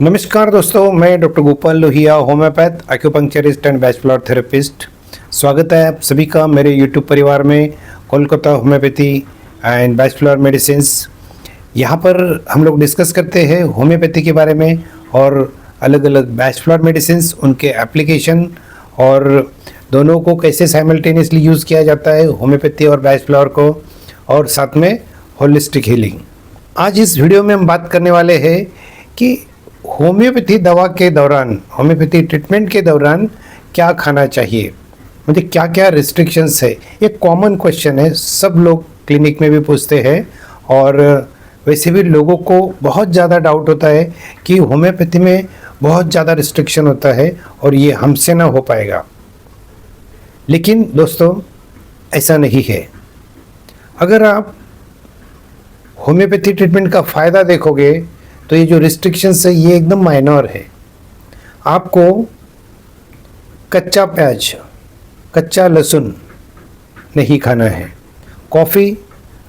नमस्कार दोस्तों, मैं doctor Gopal Lohia, homeopath, acupuncturist and bachelor therapist. स्वागत है आप सभी का मेरे यूट्यूब परिवार में, Kolkata homeopathy and bachelor medicines. यहाँ पर हम लोग डिस्कस करते हैं होम्योपैथी के बारे में और अलग अलग बैचलर मेडिसिन्स, उनके एप्लीकेशन और दोनों को कैसे साइमल्टेनियसली यूज़ किया जाता है, होम्योपैथी और बैचलर को, और साथ में होलिस्टिक हीलिंग। आज इस वीडियो में हम बात करने वाले हैं कि होम्योपैथी दवा के दौरान, होम्योपैथी ट्रीटमेंट के दौरान क्या खाना चाहिए, मुझे क्या क्या रिस्ट्रिक्शंस है। ये कॉमन क्वेश्चन है, सब लोग क्लिनिक में भी पूछते हैं और वैसे भी लोगों को बहुत ज़्यादा डाउट होता है कि होम्योपैथी में बहुत ज़्यादा रिस्ट्रिक्शन होता है और ये हमसे ना हो पाएगा। लेकिन दोस्तों, ऐसा नहीं है। अगर आप होम्योपैथी ट्रीटमेंट का फ़ायदा देखोगे तो ये जो रिस्ट्रिक्शंस है ये एकदम माइनर है। आपको कच्चा प्याज, कच्चा लहसुन नहीं खाना है। कॉफ़ी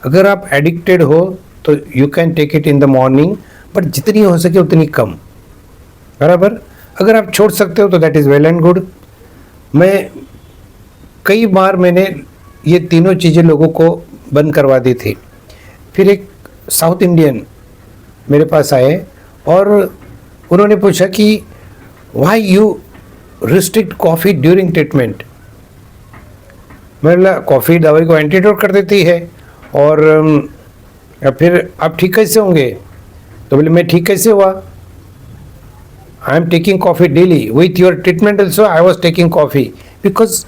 अगर आप एडिक्टेड हो तो you can take it in the morning, but जितनी हो सके उतनी कम, बराबर। अगर आप छोड़ सकते हो तो that is well and good. कई बार मैंने ये तीनों चीज़ें लोगों को बंद करवा दी थी। फिर एक साउथ इंडियन मेरे पास आए और उन्होंने पूछा कि why you restrict coffee during treatment. मैंने बोला कॉफ़ी दवाई को एंटीडोट कर देती है और फिर आप ठीक कैसे होंगे? तो बोले मैं ठीक कैसे हुआ, I am taking coffee daily with your treatment also I was taking coffee, because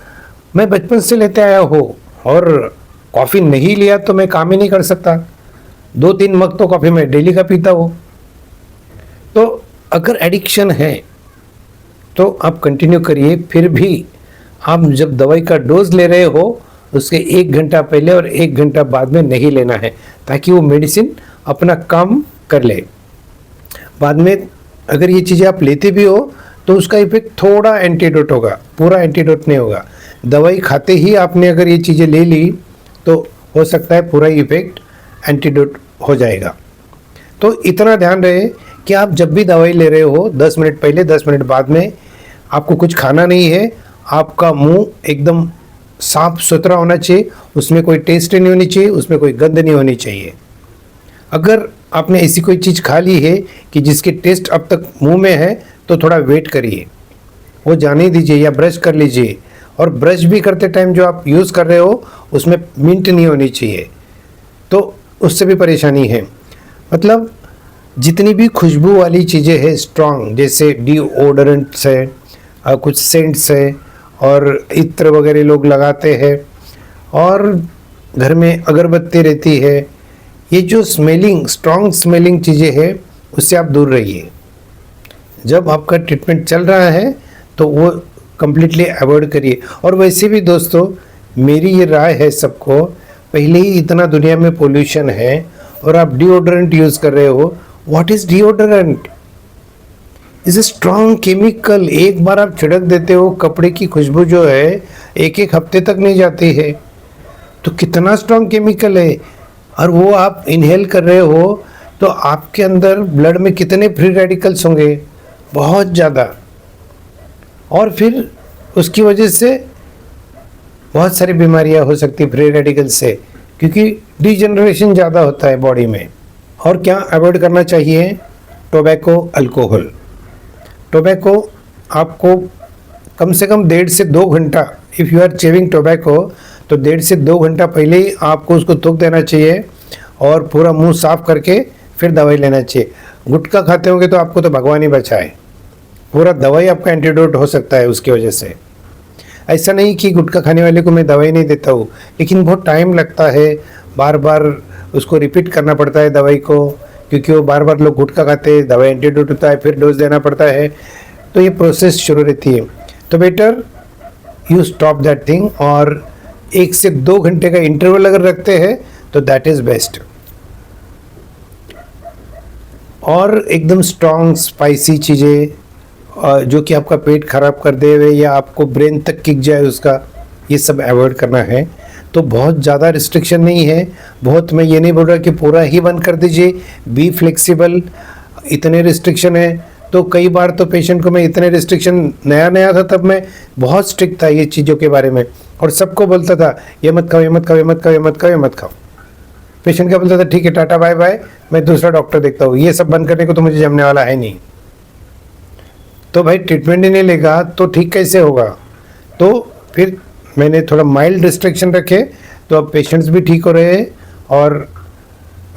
मैं बचपन से लेते आया हूँ और कॉफ़ी नहीं लिया तो मैं काम ही नहीं कर सकता। 2-3 मग तो कॉफ़ी में डेली का पीता हूँ। तो अगर एडिक्शन है तो आप कंटिन्यू करिए। फिर भी आप जब दवाई का डोज ले रहे हो उसके 1 घंटा पहले और 1 घंटा बाद में नहीं लेना है, ताकि वो मेडिसिन अपना काम कर ले। बाद में अगर ये चीज़ें आप लेते भी हो तो उसका इफेक्ट थोड़ा एंटीडोट होगा, पूरा एंटीडोट नहीं होगा। दवाई खाते ही आपने अगर ये चीज़ें ले ली तो हो सकता है पूरा इफेक्ट एंटीडोट हो जाएगा। तो इतना ध्यान रहे कि आप जब भी दवाई ले रहे हो 10 मिनट पहले 10 मिनट बाद में आपको कुछ खाना नहीं है। आपका मुंह एकदम साफ सुथरा होना चाहिए, उसमें कोई टेस्ट नहीं होनी चाहिए, उसमें कोई गंध नहीं होनी चाहिए। अगर आपने ऐसी कोई चीज़ खा ली है कि जिसकी टेस्ट अब तक मुंह में है तो थोड़ा वेट करिए, वो जाने दीजिए या ब्रश कर लीजिए। और ब्रश भी करते टाइम जो आप यूज़ कर रहे हो उसमें मिंट नहीं होनी चाहिए, तो उससे भी परेशानी है। मतलब जितनी भी खुशबू वाली चीज़ें हैं स्ट्रॉन्ग, जैसे डिओडोरेंट्स है, कुछ सेंट्स है और इत्र वगैरह लोग लगाते हैं और घर में अगरबत्ती रहती है, ये जो स्मेलिंग, स्ट्रॉन्ग स्मेलिंग चीज़ें हैं उससे आप दूर रहिए। जब आपका ट्रीटमेंट चल रहा है तो वो कम्प्लीटली अवॉइड करिए। और वैसे भी दोस्तों, मेरी ये राय है सबको, पहले ही इतना दुनिया में पोल्यूशन है और आप डिओड्रेंट यूज़ कर रहे हो। What is deodorant? Is a strong chemical. एक बार आप छिड़क देते हो, कपड़े की खुशबू जो है 1-1 हफ्ते तक नहीं जाती है। तो कितना स्ट्रॉन्ग केमिकल है, और वो आप इनहेल कर रहे हो तो आपके अंदर ब्लड में कितने फ्री रेडिकल्स होंगे, बहुत ज़्यादा। और फिर उसकी वजह से बहुत सारी बीमारियां हो सकती फ्री रेडिकल से, क्योंकि डिजेनरेशन ज़्यादा होता है बॉडी में। और क्या अवॉइड करना चाहिए? Tobacco, alcohol. टोबैको आपको कम से कम 1.5 से 2 घंटा, if you are chewing tobacco तो 1.5 से 2 घंटा पहले ही आपको उसको थूक देना चाहिए और पूरा मुंह साफ करके फिर दवाई लेना चाहिए। गुटखा खाते होंगे तो आपको तो भगवान ही बचाए, पूरा दवाई आपका एंटीडोट हो सकता है उसकी वजह से। ऐसा नहीं कि गुटखा खाने वाले को मैं दवाई नहीं देता हूँ, लेकिन बहुत टाइम लगता है, बार बार उसको रिपीट करना पड़ता है दवाई को, क्योंकि वो बार बार लोग गुटखा खाते हैं, दवाई एंटीडोट होता है, फिर डोज देना पड़ता है, तो ये प्रोसेस शुरू रहती है। तो better you stop that thing, और 1 से 2 घंटे का इंटरवल अगर रखते हैं तो दैट इज़ बेस्ट। और एकदम स्ट्रॉन्ग स्पाइसी चीज़ें जो कि आपका पेट खराब कर दे या आपको ब्रेन तक किक जाए उसका, ये सब अवॉइड करना है। तो बहुत ज़्यादा रिस्ट्रिक्शन नहीं है, बहुत, मैं ये नहीं बोल रहा कि पूरा ही बंद कर दीजिए, बी फ्लेक्सिबल। इतने रिस्ट्रिक्शन है तो कई बार तो पेशेंट को मैं इतने रिस्ट्रिक्शन, नया नया था तब मैं बहुत स्ट्रिक्ट था ये चीज़ों के बारे में, और सबको बोलता था ये मत खाओ, ये मत खाओ, ये मत खाओ, ये मत खाओ, ये मत खाओ। पेशेंट क्या बोलता था, ठीक है टाटा बाय बाय, मैं दूसरा डॉक्टर देखता हूँ, ये सब बंद करने को तो मुझे जमने वाला है नहीं। तो भाई ट्रीटमेंट ही नहीं लेगा तो ठीक कैसे होगा। तो फिर मैंने थोड़ा माइल्ड रिस्ट्रिक्शन रखे, तो अब पेशेंट्स भी ठीक हो रहे हैं और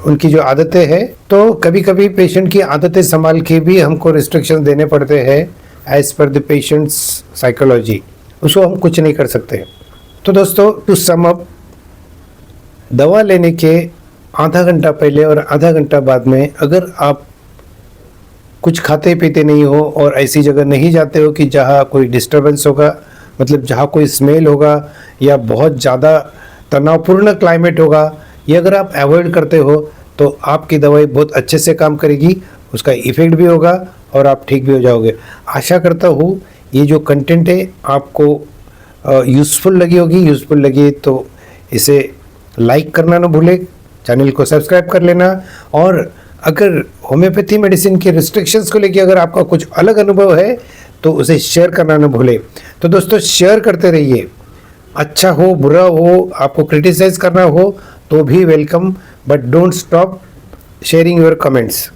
उनकी जो आदतें हैं, तो कभी कभी पेशेंट की आदतें संभाल के भी हमको रिस्ट्रिक्शन देने पड़ते हैं as per the patients psychology, उसको हम कुछ नहीं कर सकते। तो दोस्तों, टू सम अप, दवा लेने के आधा घंटा पहले और आधा घंटा बाद में अगर आप कुछ खाते पीते नहीं हो और ऐसी जगह नहीं जाते हो कि जहाँ कोई डिस्टर्बेंस होगा, मतलब जहाँ कोई स्मेल होगा या बहुत ज़्यादा तनावपूर्ण क्लाइमेट होगा, ये अगर आप अवॉइड करते हो तो आपकी दवाई बहुत अच्छे से काम करेगी, उसका इफ़ेक्ट भी होगा और आप ठीक भी हो जाओगे। आशा करता हूँ ये जो कंटेंट है आपको यूज़फुल लगी होगी। यूज़फुल लगी तो इसे लाइक करना ना भूले, चैनल को सब्सक्राइब कर लेना, और अगर होम्योपैथी मेडिसिन के रिस्ट्रिक्शंस को लेके अगर आपका कुछ अलग अनुभव है तो उसे शेयर करना ना भूले। तो दोस्तों, शेयर करते रहिए, अच्छा हो बुरा हो, आपको क्रिटिसाइज करना हो तो भी welcome, but don't stop sharing your comments.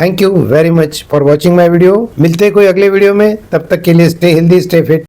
Thank you very much for watching my video. मिलते हैं कोई अगले वीडियो में, तब तक के लिए स्टे हेल्दी, स्टे फिट।